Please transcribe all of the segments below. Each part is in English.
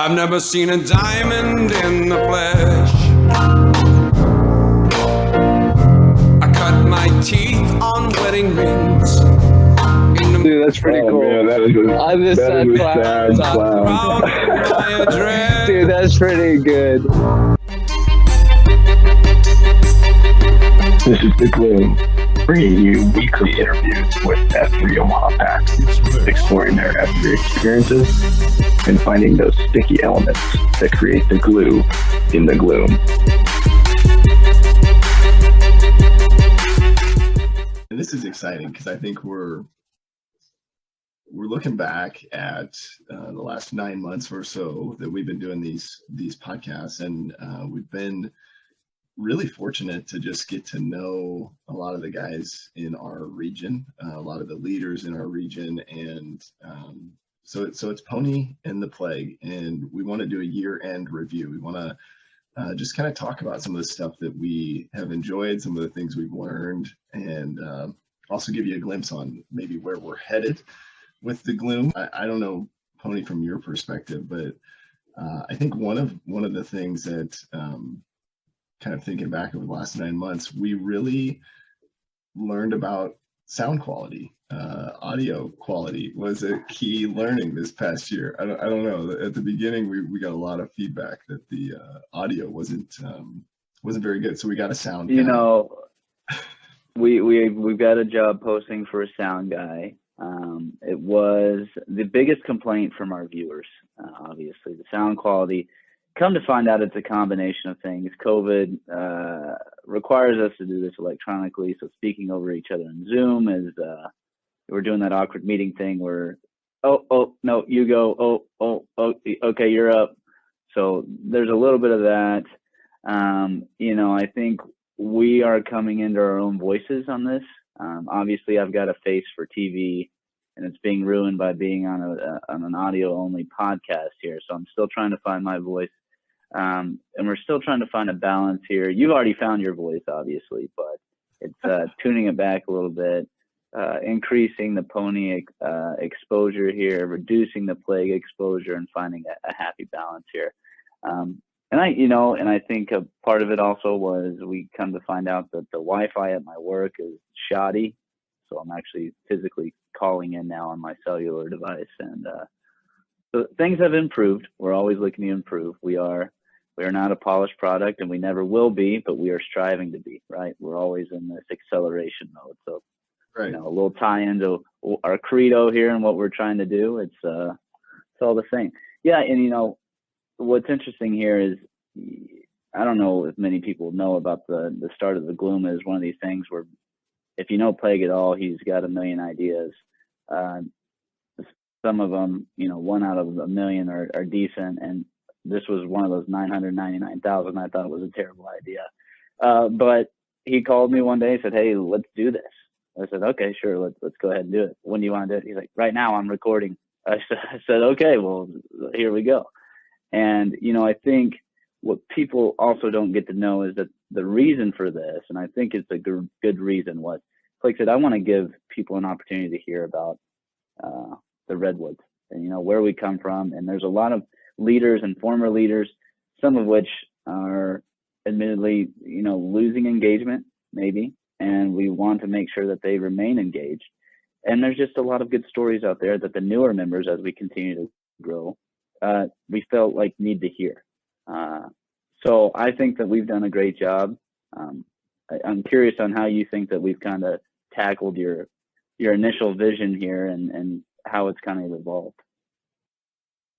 I've never seen a diamond in the flesh. I cut my teeth on wedding rings. Dude, that's pretty cool. Man, that is a sad clown. Dude, that's pretty good. This is the Gloom, bringing you weekly interviews with F3 Omaha packs, exploring their F3 experiences and finding those sticky elements that create the glue in the gloom. And this is exciting because I think we're looking back at the last 9 months or so that we've been doing these podcasts, and we've been really fortunate to just get to know a lot of the guys in our region, a lot of the leaders in our region, and so it's Pony and the Plague, and we want to do a year-end review. We want to just kind of talk about some of the stuff that we have enjoyed, some of the things we've learned, and also give you a glimpse on maybe where we're headed with the Gloom. I don't know, Pony, from your perspective, but I think one of the things that kind of thinking back over the last 9 months, we really learned about sound quality. Audio quality was a key learning this past year. I don't know. At the beginning, we got a lot of feedback that the audio wasn't very good. So we got a sound guy. You know, we've got a job posting for a sound guy. It was the biggest complaint from our viewers, obviously, the sound quality. Come to find out, it's a combination of things. COVID requires us to do this electronically, so speaking over each other in Zoom is we're doing that awkward meeting thing where, oh, no, you go, oh, okay, you're up. So there's a little bit of that. You know, I think we are coming into our own voices on this. Obviously, I've got a face for TV, and it's being ruined by being on an audio-only podcast here. So I'm still trying to find my voice, and we're still trying to find a balance here. You've already found your voice, obviously, but it's tuning it back a little bit, increasing the Pony exposure here, reducing the Plague exposure, and finding a happy balance here. And I think a part of it also was we come to find out that the Wi-Fi at my work is shoddy. So I'm actually physically calling in now on my cellular device. And so things have improved. We're always looking to improve. We are not a polished product, and we never will be, but we are striving to be, right? We're always in this acceleration mode. So, right. You know, a little tie into our credo here and what we're trying to do. It's all the same. Yeah, and you know, what's interesting here is, I don't know if many people know about the start of the Gloom. Is one of these things where if you know Plague at all, he's got a million ideas. Some of them, you know, 1 out of a million are decent. And this was one of those 999,000. I thought it was a terrible idea. But he called me one day and said, hey, let's do this. I said, okay, sure. Let's go ahead and do it. When do you want to do it? He's like, right now I'm recording. I said, okay, well, here we go. And, you know, I think what people also don't get to know is that the reason for this, and I think it's a good reason, was, like I said, I want to give people an opportunity to hear about the Redwoods and, you know, where we come from. And there's a lot of leaders and former leaders, some of which are admittedly, you know, losing engagement maybe, and we want to make sure that they remain engaged. And there's just a lot of good stories out there that the newer members, as we continue to grow, we felt like need to hear. So I think that we've done a great job. I'm curious on how you think that we've kind of tackled your initial vision here and how it's kind of evolved.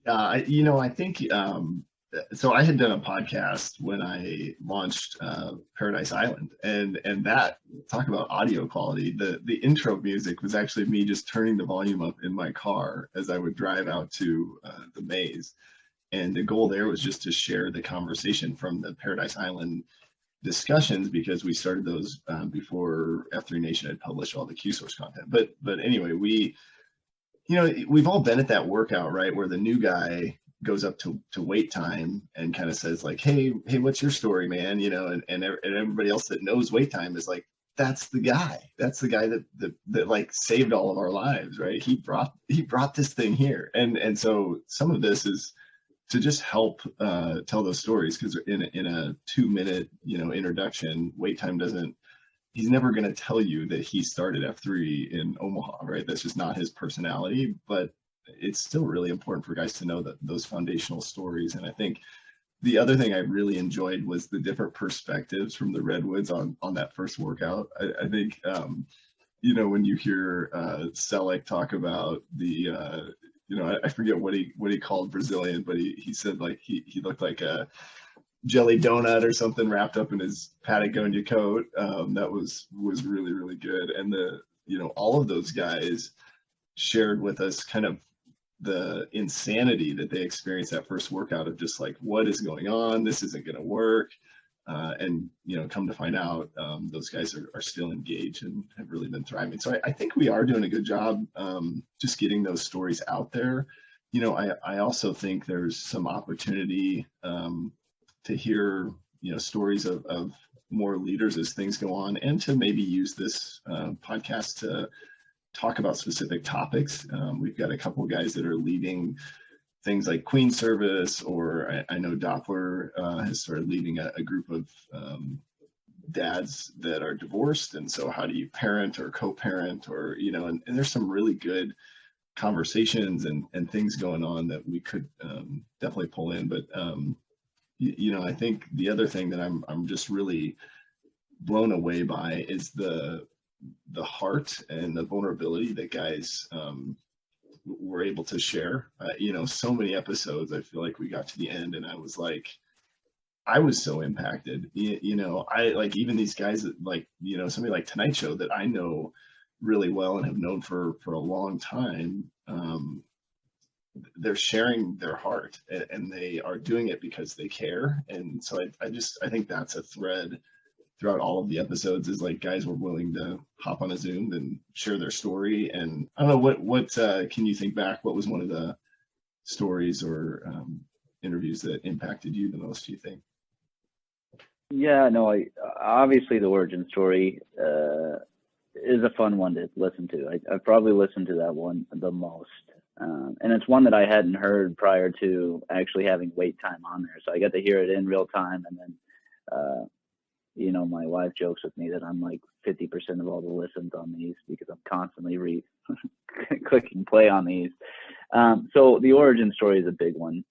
I think, so I had done a podcast when I launched Paradise Island, and that, talk about audio quality, the intro music was actually me just turning the volume up in my car as I would drive out to the maze. And the goal there was just to share the conversation from the Paradise Island discussions, because we started those before F3 Nation had published all the Q-Source content. But anyway, we've all been at that workout, right, where the new guy goes up to wait time and kind of says like, hey, what's your story, man? You know, and everybody else that knows wait time is like, that's the guy that like saved all of our lives, right? He brought this thing here. And so some of this is to just help tell those stories, because in a 2-minute introduction, wait time doesn't. He's never going to tell you that he started F3 in Omaha, right? That's just not his personality. But it's still really important for guys to know that those foundational stories. And I think the other thing I really enjoyed was the different perspectives from the Redwoods on that first workout. I think when you hear Selleck talk about the I forget what he called Brazilian, but he said like he looked like a jelly donut or something wrapped up in his Patagonia coat. That was really, really good. And all of those guys shared with us kind of the insanity that they experienced that first workout of just like, what is going on? This isn't going to work. And come to find out, those guys are still engaged and have really been thriving. So I think we are doing a good job just getting those stories out there. I also think there's some opportunity to hear stories of more leaders as things go on, and to maybe use this podcast to talk about specific topics. We've got a couple of guys that are leading things like Queen Service, or I know Doppler has started leading a group of dads that are divorced. And so how do you parent or co-parent, or, and there's some really good conversations and things going on that we could definitely pull in. But, I think the other thing that I'm just really blown away by is the heart and the vulnerability that guys were able to share. So many episodes, I feel like we got to the end and I was so impacted. I like even these guys that somebody like Tonight Show that I know really well and have known for a long time. They're sharing their heart, and they are doing it because they care. And so I think that's a thread throughout all of the episodes, is like guys were willing to hop on a Zoom and share their story. And I don't know what can you think back? What was one of the stories or interviews that impacted you the most, do you think? Yeah, no, obviously the origin story is a fun one to listen to. I probably listened to that one the most. And it's one that I hadn't heard prior to actually having wait time on there. So I got to hear it in real time. And then, my wife jokes with me that I'm like 50% of all the listens on these, because I'm constantly clicking play on these. So the origin story is a big one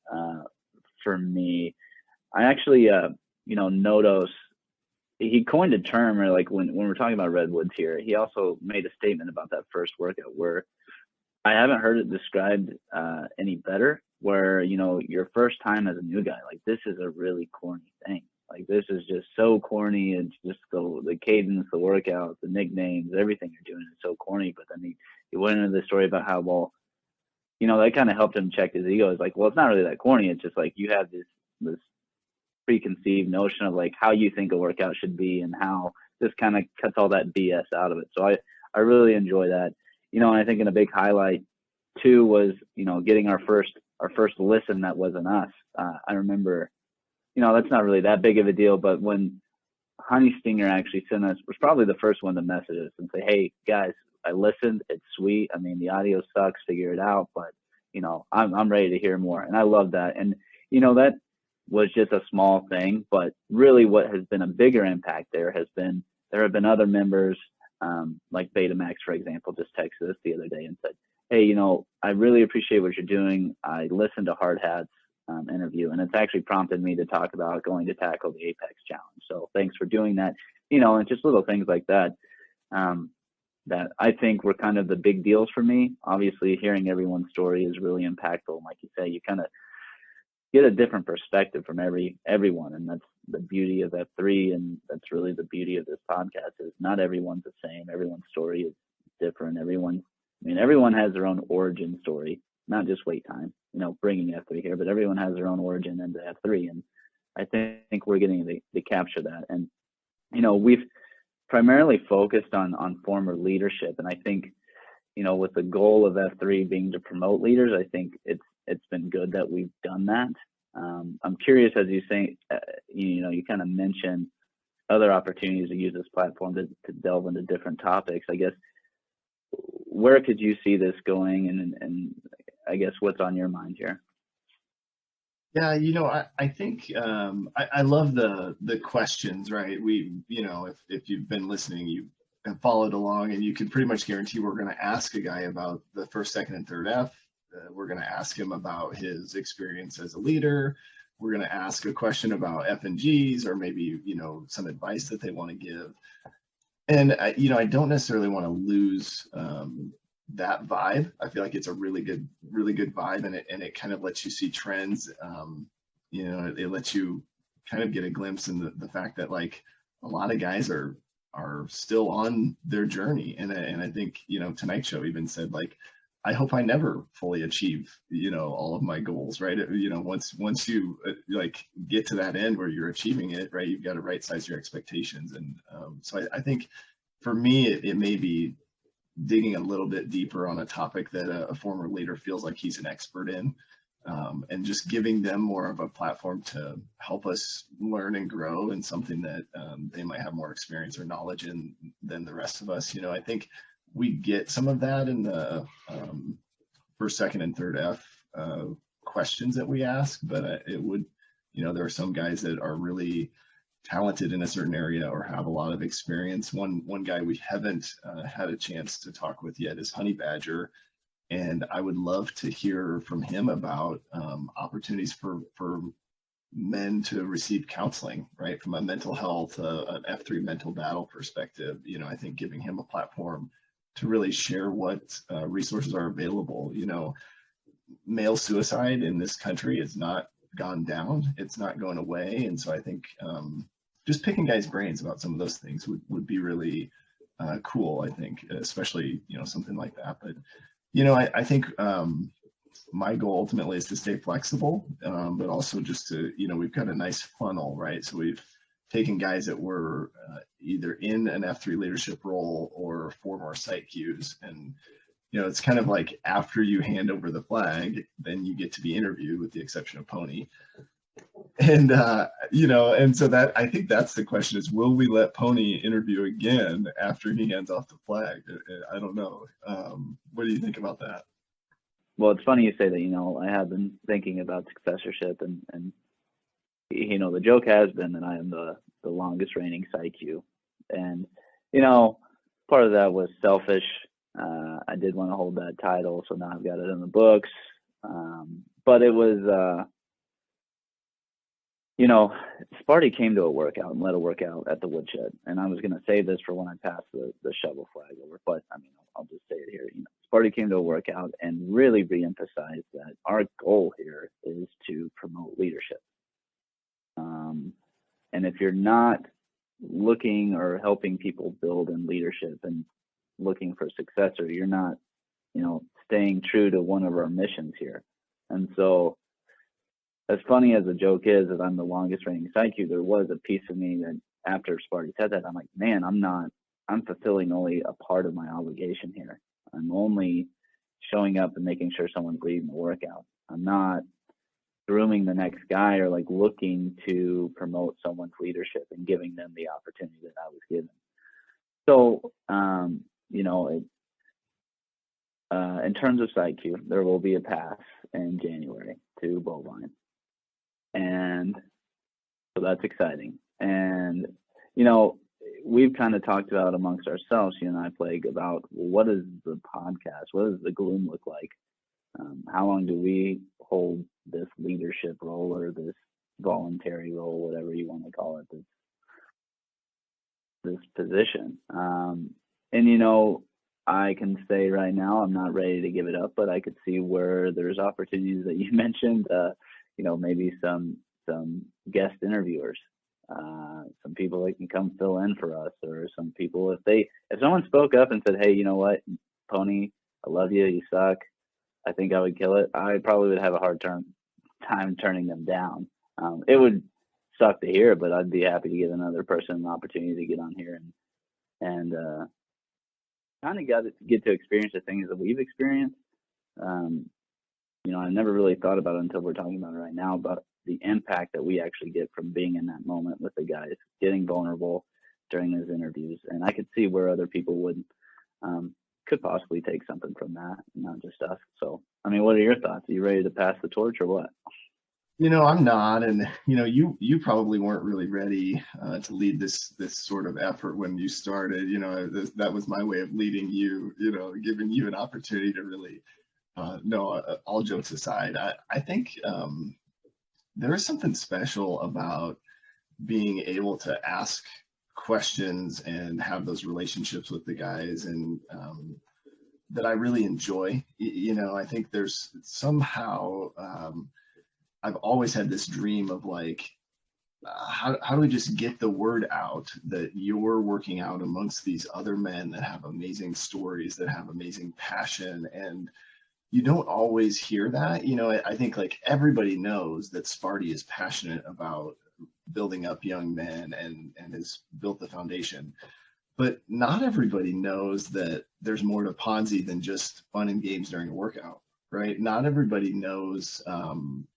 for me. I actually, Nodos, he coined a term, or like when we're talking about Redwoods here, he also made a statement about that first workout where I haven't heard it described any better, where, your first time as a new guy, like, this is a really corny thing. Like, this is just so corny. It's just the cadence, the workout, the nicknames, everything you're doing is so corny. But then he went into the story about how, well, that kind of helped him check his ego. It's like, well, it's not really that corny. It's just like you have this preconceived notion of like how you think a workout should be, and how this kind of cuts all that BS out of it. So I really enjoy that. And I think a big highlight too was, getting our first listen that wasn't us. I remember, that's not really that big of a deal, but when Honey Stinger actually sent us, was probably the first one to message us and say, hey guys, I listened. It's sweet. I mean, the audio sucks, figure it out, but I'm ready to hear more. And I love that. And, that was just a small thing, but really what has been a bigger impact there have been other members, like Betamax, for example, just texted us the other day and said, hey, I really appreciate what you're doing. I listened to Hard Hat's interview, and it's actually prompted me to talk about going to tackle the Apex Challenge. So thanks for doing that. And just little things like that, that I think were kind of the big deals for me. Obviously, hearing everyone's story is really impactful. Like you say, you kind of get a different perspective from everyone, and that's the beauty of F3, and that's really the beauty of this podcast, is not everyone's the same. Everyone's story is different. Everyone has their own origin story, not just wait time, bringing F3 here, but everyone has their own origin into F3, and I think we're getting to capture that. And we've primarily focused on former leadership, and I think with the goal of F3 being to promote leaders, I think it's been good that we've done that. I'm curious, as you say, you kind of mentioned other opportunities to use this platform to delve into different topics. I guess, where could you see this going, and I guess what's on your mind here? Yeah, I think I love the questions, right? If you've been listening, you have followed along, and you can pretty much guarantee we're going to ask a guy about the first, second, and third F. We're going to ask him about his experience as a leader. We're going to ask a question about F and Gs, or maybe some advice that they want to give. And I don't necessarily want to lose that vibe. I feel like it's a really good vibe, and it kind of lets you see trends. It lets you kind of get a glimpse in the fact that like a lot of guys are still on their journey. And I think, Tonight Show even said like, I hope I never fully achieve, all of my goals, right? Once you like get to that end where you're achieving it, right, you've got to right size your expectations. And so I think for me, it may be digging a little bit deeper on a topic that a former leader feels like he's an expert in, and just giving them more of a platform to help us learn and grow in something that they might have more experience or knowledge in than the rest of us. I think we get some of that in the first, second, and third F questions that we ask, but it would, there are some guys that are really talented in a certain area or have a lot of experience. One guy we haven't had a chance to talk with yet is Honey Badger, and I would love to hear from him about opportunities for men to receive counseling, right, from a mental health, an F3 mental battle perspective. I think giving him a platform to really share what resources are available. Male suicide in this country has not gone down, it's not going away, and so I think just picking guys' brains about some of those things would be really cool, I think, especially, something like that. But, I think my goal ultimately is to stay flexible, but also just to, we've got a nice funnel, right? So we've taken guys that were either in an F3 leadership role or former site Qs. And, it's kind of like after you hand over the flag, then you get to be interviewed, with the exception of Pony. And and so that, I think that's the question, is will we let Pony interview again after he hands off the flag? I don't know. What do you think about that? Well, it's funny you say that. I have been thinking about successorship, and the joke has been that I am the longest reigning PsyQ, and part of that was selfish. I did want to hold that title, so now I've got it in the books. But it was Sparty came to a workout and led a workout at the woodshed. And I was going to save this for when I pass the shovel flag over, but I'll just say it here. Sparty came to a workout and really reemphasized that our goal here is to promote leadership. And if you're not looking or helping people build in leadership and looking for a successor, you're not, staying true to one of our missions here. And so, as funny as the joke is that I'm the longest reigning PsyQ, there was a piece of me that after Sparty said that, I'm like, man, I'm fulfilling only a part of my obligation here. I'm only showing up and making sure someone's leading the workout. I'm not grooming the next guy or like looking to promote someone's leadership and giving them the opportunity that I was given. So, in terms of PsyQ, there will be a pass in January to bovine. And so that's exciting. And, we've kind of talked about amongst ourselves, you and I, Plague, about what is the podcast? What does the Gloom look like? How long do we hold this leadership role or this voluntary role, whatever you want to call it, this position? I can say right now I'm not ready to give it up, but I could see where there's opportunities that you mentioned, maybe some guest interviewers, some people that can come fill in for us, or some people, if someone spoke up and said, hey, you know what, Pony, I love you, you suck, I think I would kill it, I probably would have a hard time turning them down. It would suck to hear, but I'd be happy to give another person an opportunity to get on here and kind of get to experience the things that we've experienced. I never really thought about it until we're talking about it right now, about the impact that we actually get from being in that moment with the guys, getting vulnerable during those interviews. And I could see where other people could possibly take something from that, not just us. So, what are your thoughts? Are you ready to pass the torch or what? I'm not, and you probably weren't really ready to lead this sort of effort when you started. That was my way of leading you. Giving you an opportunity to really. No, all jokes aside, I think there is something special about being able to ask questions and have those relationships with the guys, and that I really enjoy. I think there's somehow. I've always had this dream of like, how do we just get the word out that you're working out amongst these other men that have amazing stories, that have amazing passion, and you don't always hear that. I think like everybody knows that Sparty is passionate about building up young men and has built the foundation. But not everybody knows that there's more to Ponzi than just fun and games during a workout, right? Not everybody knows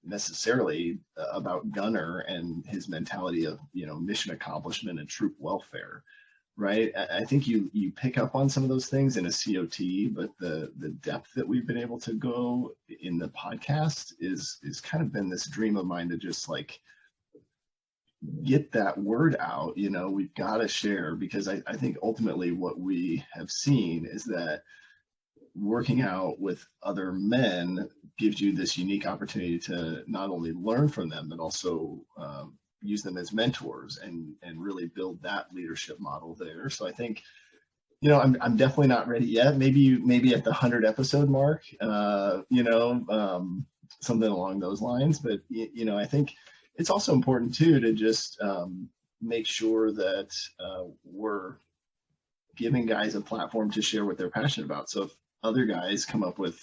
necessarily about Gunner and his mentality of, mission accomplishment and troop welfare, right? I think you pick up on some of those things in a COT, but the depth that we've been able to go in the podcast is kind of been this dream of mine to just like get that word out. We've got to share, because I think ultimately what we have seen is that working out with other men gives you this unique opportunity to not only learn from them, but also use them as mentors and really build that leadership model there. So I think, I'm definitely not ready yet. Maybe at the 100 episode mark, something along those lines. But, I think it's also important too to just make sure that we're giving guys a platform to share what they're passionate about. So if other guys come up with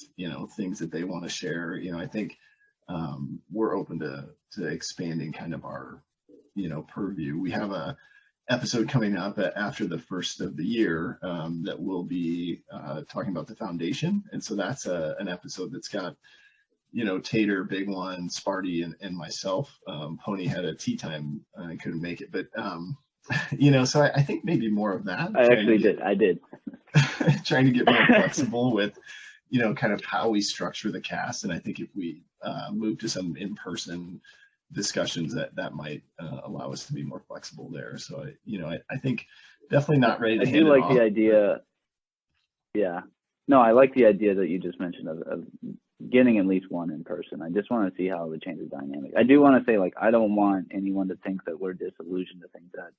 things that they want to share, I think we're open to expanding kind of our purview. We have a episode coming up after the first of the year that will be talking about the foundation, and so that's an episode that's got Tater, Big One, Sparty, and myself. Pony had a tea time and couldn't make it, but so I think maybe more of that. I did. Trying to get more flexible with, kind of how we structure the cast. And I think if we move to some in-person discussions, that might allow us to be more flexible there. So, I think definitely not ready to hand it off. The idea. Yeah. No, I like the idea that you just mentioned of getting at least one in person. I just want to see how it would change the dynamic. I do want to say, like, I don't want anyone to think that we're disillusioned, to think that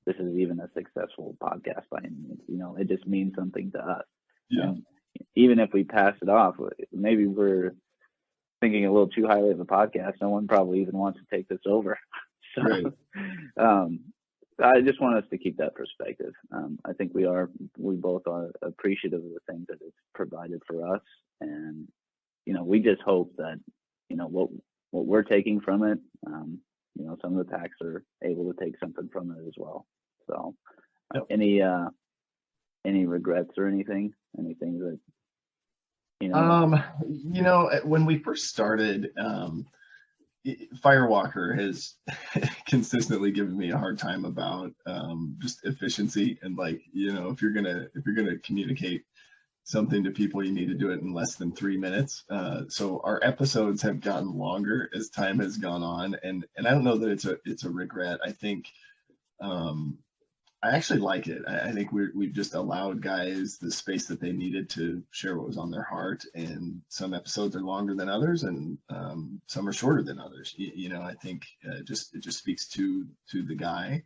this is even a successful podcast by any means. It just means something to us. Yeah. And even if we pass it off, maybe we're thinking a little too highly of the podcast. No one probably even wants to take this over. So, right. I just want us to keep that perspective. I think we both are appreciative of the things that it's provided for us. And, we just hope that, what we're taking from it, some of the packs are able to take something from it as well. So, yep. Any regrets or anything that, when we first started, Firewalker has consistently given me a hard time about just efficiency, and like, if you're gonna communicate something to people, you need to do it in less than 3 minutes. So our episodes have gotten longer as time has gone on, and I don't know that it's a regret. I think I actually like it. I think we've just allowed guys the space that they needed to share what was on their heart, and some episodes are longer than others, and some are shorter than others. I think it just speaks to the guy,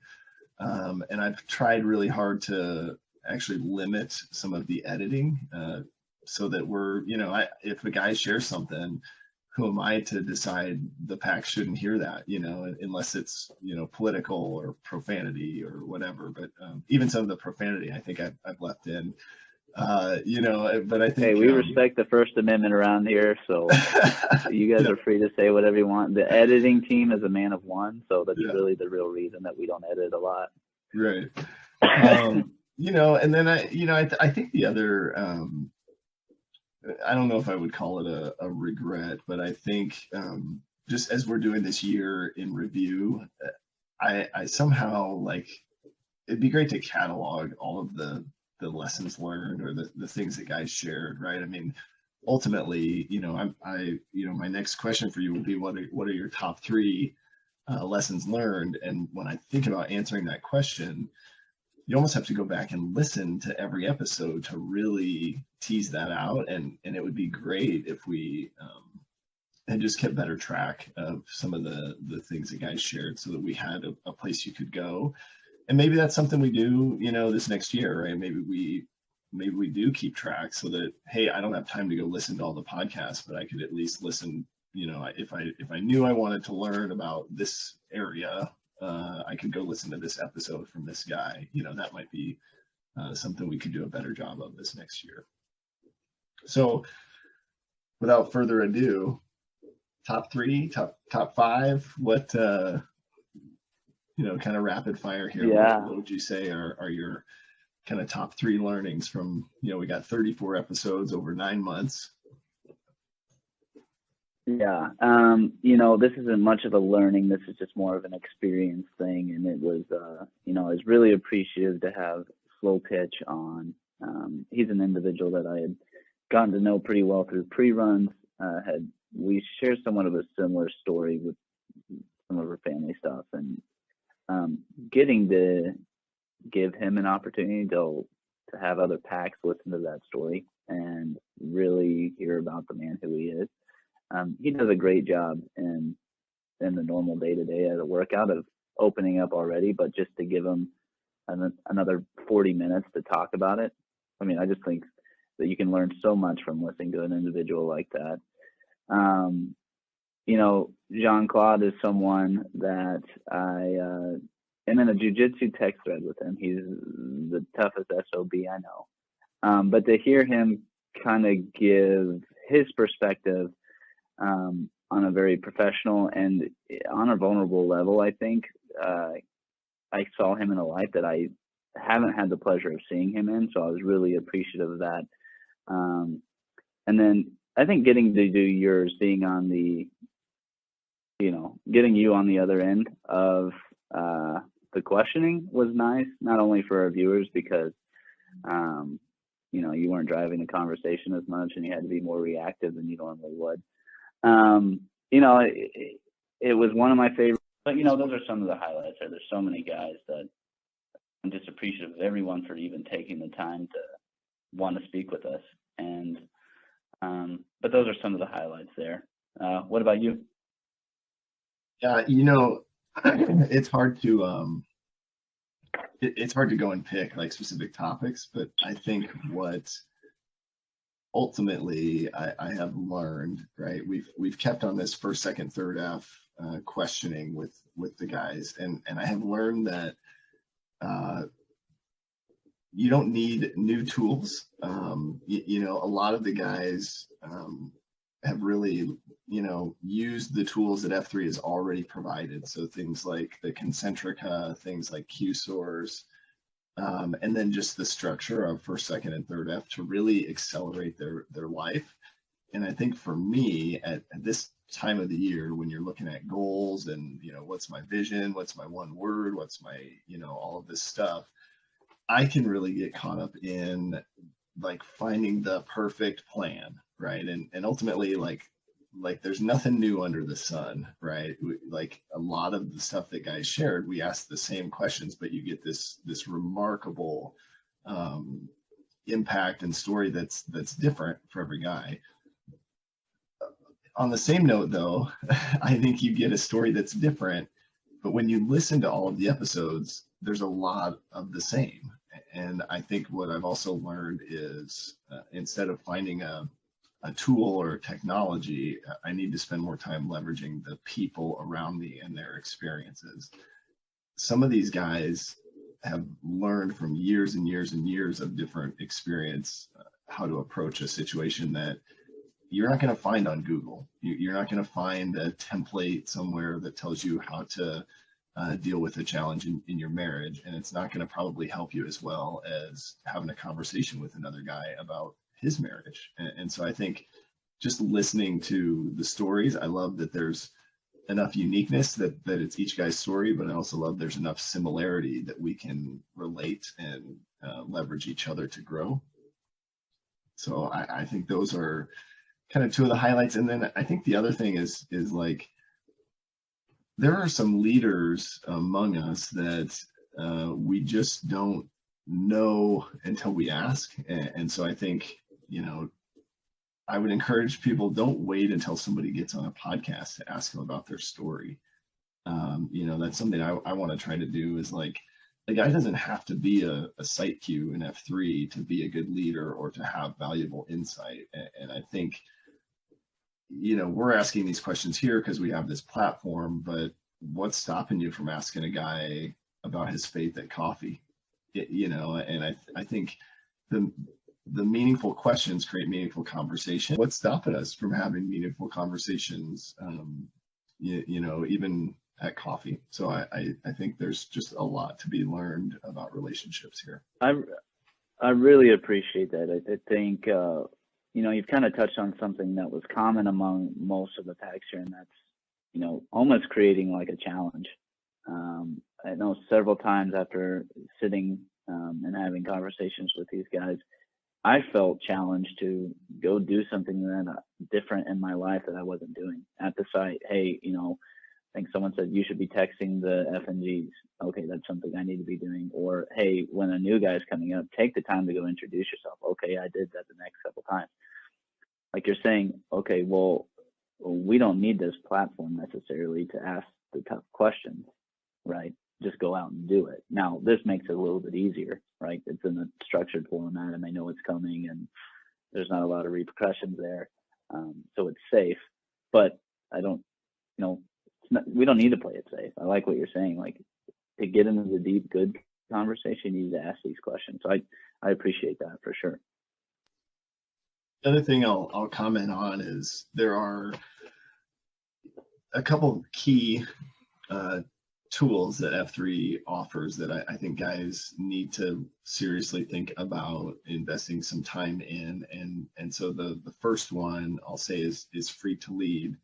and I've tried really hard to actually limit some of the editing so that we're, if a guy shares something, who am I to decide the pack shouldn't hear that, unless it's, political or profanity or whatever. But even some of the profanity, I think I've left in, but I think. Hey, we respect the First Amendment around here, so you guys are free to say whatever you want. The editing team is a man of one, so that's really the real reason that we don't edit a lot. Right. And then I think the other, I don't know if I would call it a regret, but I think just as we're doing this year in review, I somehow like, it'd be great to catalog all of the lessons learned or the things that guys shared, right? I mean, ultimately, my next question for you will be, what are your top 3 lessons learned? And when I think about answering that question, you almost have to go back and listen to every episode to really tease that out. And it would be great if we had just kept better track of some of the things that guys shared, so that we had a place you could go. And maybe that's something we do, this next year, right? Maybe we do keep track, so that, hey, I don't have time to go listen to all the podcasts, but I could at least listen, if I knew I wanted to learn about this area, I could go listen to this episode from this guy. That might be something we could do a better job of this next year. So without further ado, top 3, top 5, what, kind of rapid fire here. Yeah. What would you say are your kind of top 3 learnings from, we got 34 episodes over 9 months. Yeah. This isn't much of a learning. This is just more of an experience thing. And it was, I was really appreciative to have Slow Pitch on. He's an individual that I had gotten to know pretty well through pre-runs. We share somewhat of a similar story with some of our family stuff, and getting to give him an opportunity to have other packs listen to that story and really hear about the man who he is. He does a great job in the normal day-to-day at a workout of opening up already, but just to give him another 40 minutes to talk about it. I mean, I just think that you can learn so much from listening to an individual like that. Jean-Claude is someone that I am in a jiu-jitsu text thread with him. He's the toughest SOB I know. But to hear him kind of give his perspective on a very professional and on a vulnerable level, I think I saw him in a light that I haven't had the pleasure of seeing him in. So I was really appreciative of that. And then I think getting to do yours, being on the, getting you on the other end of the questioning was nice, not only for our viewers because, you weren't driving the conversation as much and you had to be more reactive than you normally would. It was one of my favorites, but, those are some of the highlights. There's so many guys that I'm just appreciative of everyone for even taking the time to want to speak with us. And, but those are some of the highlights there. What about you? Yeah, it's hard to it's hard to go and pick like specific topics, but I think what ultimately I have learned, right? We've kept on this first, second, third F questioning with the guys, and I have learned that you don't need new tools. A lot of the guys have really, used the tools that F3 has already provided. So things like the Concentrica, things like QSource, and then just the structure of first, second, and third F to really accelerate their life. And I think for me at this time of the year, when you're looking at goals and, what's my vision, what's my one word, what's my, all of this stuff, I can really get caught up in like finding the perfect plan, right? And ultimately, like there's nothing new under the sun, right? Like a lot of the stuff that guys shared, we asked the same questions, but you get this remarkable impact and story that's different for every guy. On the same note, though, I think you get a story that's different, but when you listen to all of the episodes, there's a lot of the same. And I think what I've also learned is instead of finding a tool or technology, I need to spend more time leveraging the people around me and their experiences. Some of these guys have learned from years and years and years of different experience how to approach a situation that you're not going to find on Google. You're not going to find a template somewhere that tells you how to deal with a challenge in your marriage. And it's not going to probably help you as well as having a conversation with another guy about his marriage. And so I think just listening to the stories, I love that there's enough uniqueness that it's each guy's story, but I also love there's enough similarity that we can relate and leverage each other to grow. So I think those are kind of two of the highlights. And then I think the other thing is like, there are some leaders among us that we just don't know until we ask. And so I think, you know, I would encourage people, don't wait until somebody gets on a podcast to ask them about their story. You know, that's something I want to try to do, is like, the guy doesn't have to be a site Q in F3 to be a good leader or to have valuable insight. And I think, you know, we're asking these questions here because we have this platform, but what's stopping you from asking a guy about his faith at coffee? You know, and I think the meaningful questions create meaningful conversation. What's stopping us from having meaningful conversations, you know, even at coffee? So I think there's just a lot to be learned about relationships here. I really appreciate that. I think, you know, you've kind of touched on something that was common among most of the packs here, and that's, you know, almost creating like a challenge. I know several times after sitting and having conversations with these guys, I felt challenged to go do something that different in my life that I wasn't doing at the site. Hey, you know, I think someone said you should be texting the FNGs. Okay, that's something I need to be doing. Or, hey, when a new guy's coming up, take the time to go introduce yourself. Okay, I did that the next couple times. Like you're saying, okay, well, we don't need this platform necessarily to ask the tough questions, right? Just go out and do it. Now, this makes it a little bit easier, right? It's in a structured format, and I know it's coming, and there's not a lot of repercussions there, so it's safe. But I don't, you know, we don't need to play it safe. I like what you're saying. Like, to get into the deep, good conversation, you need to ask these questions. So I appreciate that for sure. The other thing I'll comment on is there are a couple key tools that F3 offers that I think guys need to seriously think about investing some time in. And so the first one I'll say is free to lead.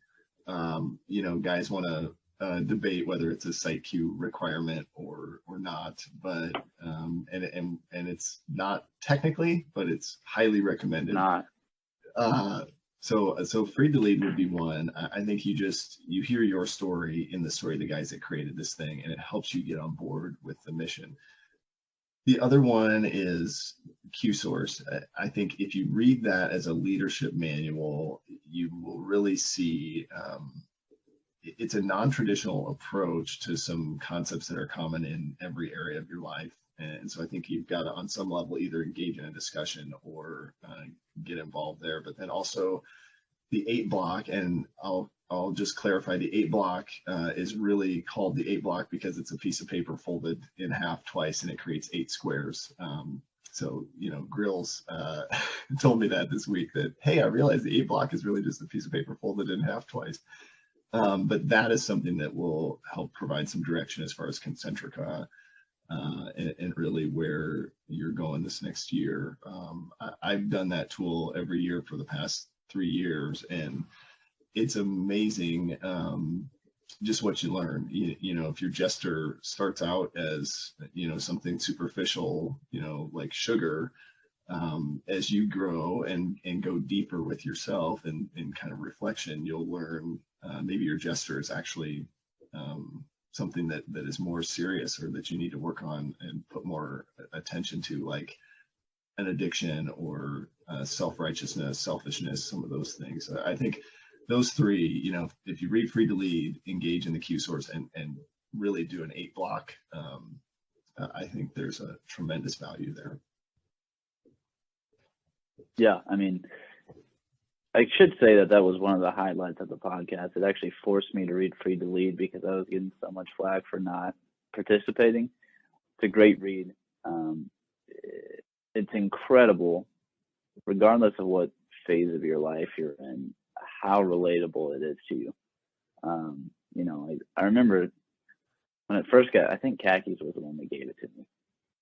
You know, guys want to debate whether it's a site queue requirement or not, but and it's not technically, but it's highly recommended. Not. So free to lead would be one. I think you hear your story in the story of the guys that created this thing, and it helps you get on board with the mission. The other one is QSource. I think if you read that as a leadership manual, you will really see it's a non-traditional approach to some concepts that are common in every area of your life. And so I think you've got to, on some level, either engage in a discussion or get involved there. But then also the 8 block, and I'll just clarify, the 8 block is really called the 8 block because it's a piece of paper folded in half twice, and it creates 8 squares. So, you know, Grills told me that this week, that, hey, I realized the 8 block is really just a piece of paper folded in half twice. But that is something that will help provide some direction as far as Concentrica and really where you're going this next year. I've done that tool every year for the past 3 years, and it's amazing just what you learn. You know, if your jester starts out as, you know, something superficial, you know, like sugar, as you grow and go deeper with yourself and kind of reflection, you'll learn maybe your jester is actually something that is more serious, or that you need to work on and put more attention to, like an addiction or self-righteousness, selfishness, some of those things. I think those 3, you know, if you read Free to Lead, engage in the QSource, and really do an 8 block, I think there's a tremendous value there. Yeah, I mean, I should say that was one of the highlights of the podcast. It actually forced me to read Free to Lead because I was getting so much flack for not participating. It's a great read. It's incredible, regardless of what phase of your life you're in, how relatable it is to you. You know, I remember when it first got, I think Khakis was the one that gave it to me.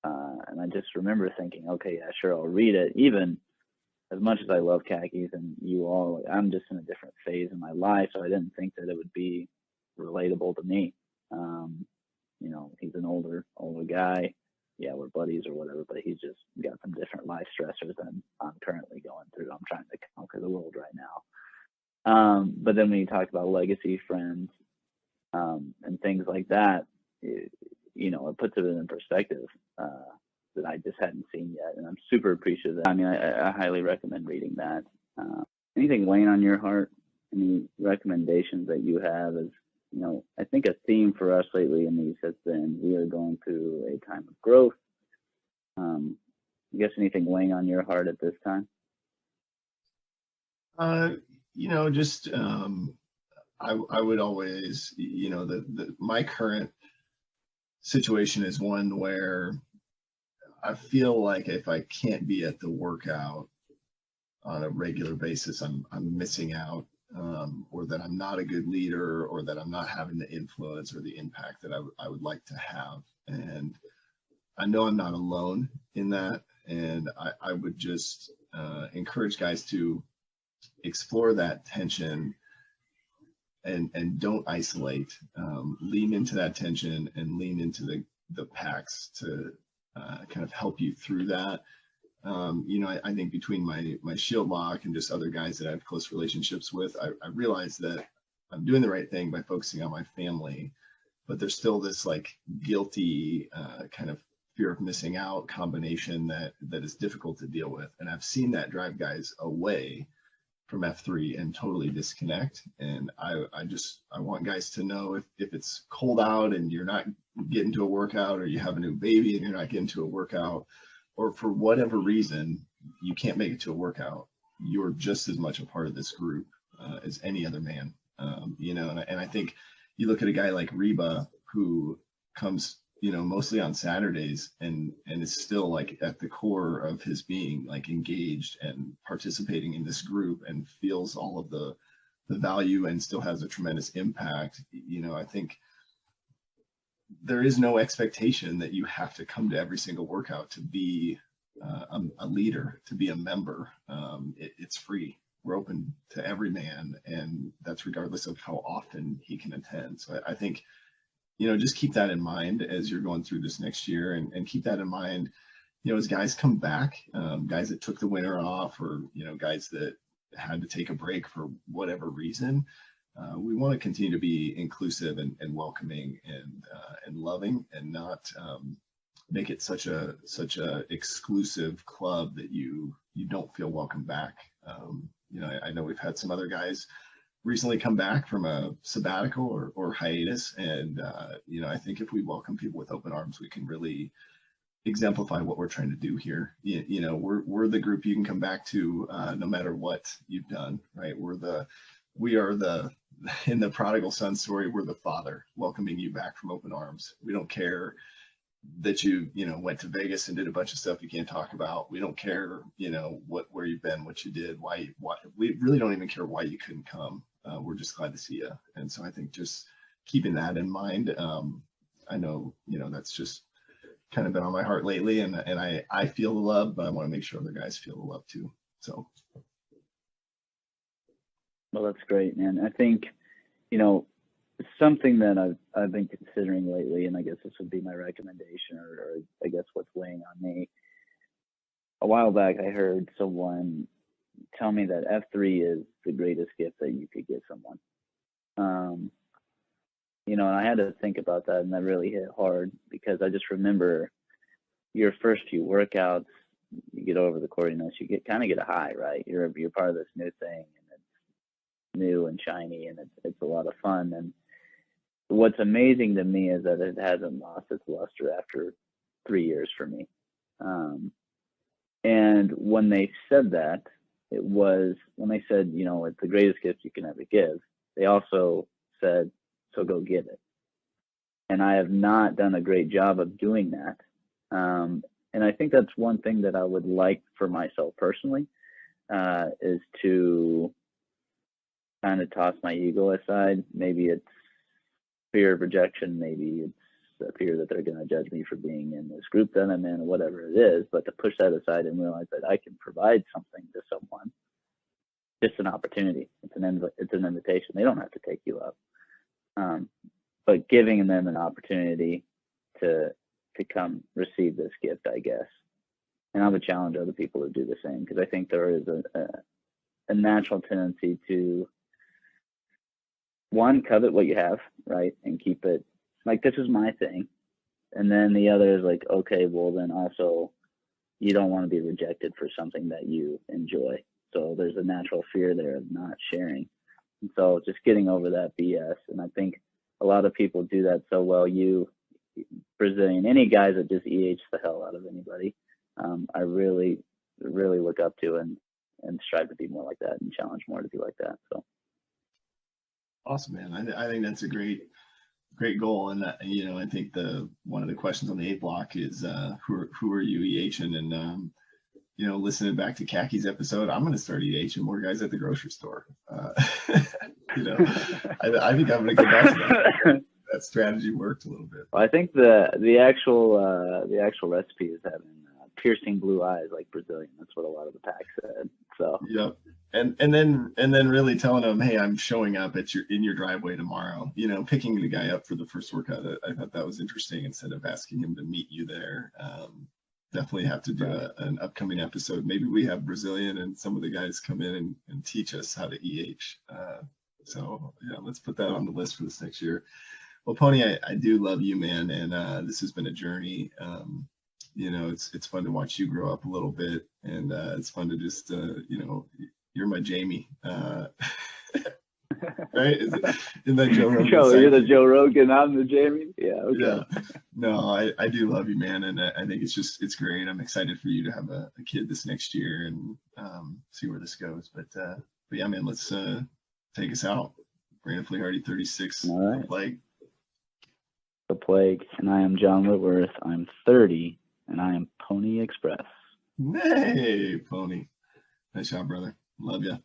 And I just remember thinking, okay, yeah, sure, I'll read it. Even as much as I love Khakis and you all, like, I'm just in a different phase in my life, so I didn't think that it would be relatable to me. You know, he's an older guy. Yeah, we're buddies or whatever, but he's just got some different life stressors than I'm currently going through. I'm trying to conquer the world right now. But then when you talk about legacy friends and things like that, it puts it in perspective that I just hadn't seen yet, and I'm super appreciative. I mean, I highly recommend reading that. Anything weighing on your heart? Any recommendations that you have? As I think a theme for us lately in these has been we are going through a time of growth. I guess anything weighing on your heart at this time? Just I would always, my current situation is one where I feel like if I can't be at the workout on a regular basis, I'm missing out, or that I'm not a good leader, or that I'm not having the influence or the impact that I would like to have. And I know I'm not alone in that. And I would just encourage guys to explore that tension and don't isolate. Lean into that tension and lean into the packs to kind of help you through that. I think between my shield lock and just other guys that I have close relationships with, I realize that I'm doing the right thing by focusing on my family, but there's still this like guilty kind of fear of missing out combination that is difficult to deal with. And I've seen that drive guys away from F3 and totally disconnect. And I want guys to know if it's cold out and you're not getting to a workout, or you have a new baby and you're not getting to a workout, or for whatever reason you can't make it to a workout, you're just as much a part of this group as any other man. And I think you look at a guy like Reba, who comes mostly on Saturdays and is still like at the core of his being like engaged and participating in this group and feels all of the value and still has a tremendous impact. I think there is no expectation that you have to come to every single workout to be a leader, to be a member. It's free. We're open to every man, and that's regardless of how often he can attend. So I think, just keep that in mind as you're going through this next year, and keep that in mind, as guys come back, guys that took the winter off, or, guys that had to take a break for whatever reason. We want to continue to be inclusive and welcoming and loving, and not make it such a exclusive club that you don't feel welcome back. I know we've had some other guys recently come back from a sabbatical or hiatus, and I think if we welcome people with open arms, we can really exemplify what we're trying to do here. We're the group you can come back to no matter what you've done, right? We are in the prodigal son story, we're the father welcoming you back from open arms. We don't care that you went to Vegas and did a bunch of stuff you can't talk about. We don't care where you've been, what you did, why we really don't even care why you couldn't come. We're just glad to see you. And so I think just keeping that in mind, I know that's just kind of been on my heart lately, and I feel the love, but I want to make sure other guys feel the love too. So well, that's great, man. I think something that I've been considering lately, and I guess this would be my recommendation, or I guess what's weighing on me. A while back, I heard someone tell me that F3 is the greatest gift that you could give someone. And I had to think about that, and that really hit hard, because I just remember your first few workouts, you get over the cordiness, you kind of get a high, right? You're part of this new thing, and it's new and shiny, and it's a lot of fun. And what's amazing to me is that it hasn't lost its luster after 3 years for me. And when they said that, it was when they said, it's the greatest gift you can ever give, they also said, so go give it. And I have not done a great job of doing that. And I think that's one thing that I would like for myself personally, is to kind of toss my ego aside. Maybe it's fear of rejection, maybe it's a fear that they're going to judge me for being in this group that I'm in, or whatever it is, but to push that aside and realize that I can provide something to someone, just an opportunity. It's an invitation. They don't have to take you up. But giving them an opportunity to come receive this gift, I guess. And I would challenge other people to do the same, because I think there is a natural tendency to one, covet what you have, right, and keep it like, this is my thing. And then the other is like, okay, well then also you don't want to be rejected for something that you enjoy. So there's a natural fear there of not sharing. And so just getting over that BS. And I think a lot of people do that so well. You, Brazilian, any guys that just EH the hell out of anybody, I really look up to and strive to be more like that and challenge more to be like that. So awesome, man. I think that's a great goal. And that, you know, I think one of the questions on the 8 block is who are you EHing? And you know, listening back to Kaki's episode, I'm going to start EHing more guys at the grocery store. You know, I think I'm going to go back to that. That strategy worked a little bit. Well, I think the actual recipe is having piercing blue eyes like Brazilian. That's what a lot of the pack said. So yep. And then really telling them, hey, I'm showing up in your driveway tomorrow. You know, picking the guy up for the first workout. I thought that was interesting instead of asking him to meet you there. Definitely have to do an upcoming episode. Maybe we have Brazilian and some of the guys come in and teach us how to EH. So yeah, let's put that on the list for this next year. Well, Pony, I do love you, man, and this has been a journey. You know, it's fun to watch you grow up a little bit, and it's fun to just you know, you're my Jamie, right? Isn't that Joe Rogan? You're the Joe Rogan, I'm the Jamie. Yeah, okay. Yeah. No, I do love you, man, and I think it's great. I'm excited for you to have a kid this next year and see where this goes. But yeah, man, let's take us out. Brandon Flehardy, 36. All right. The Plague. The Plague, and I am John Whitworth. I'm 30, and I am Pony Express. Hey, Pony. Nice job, brother. Love ya.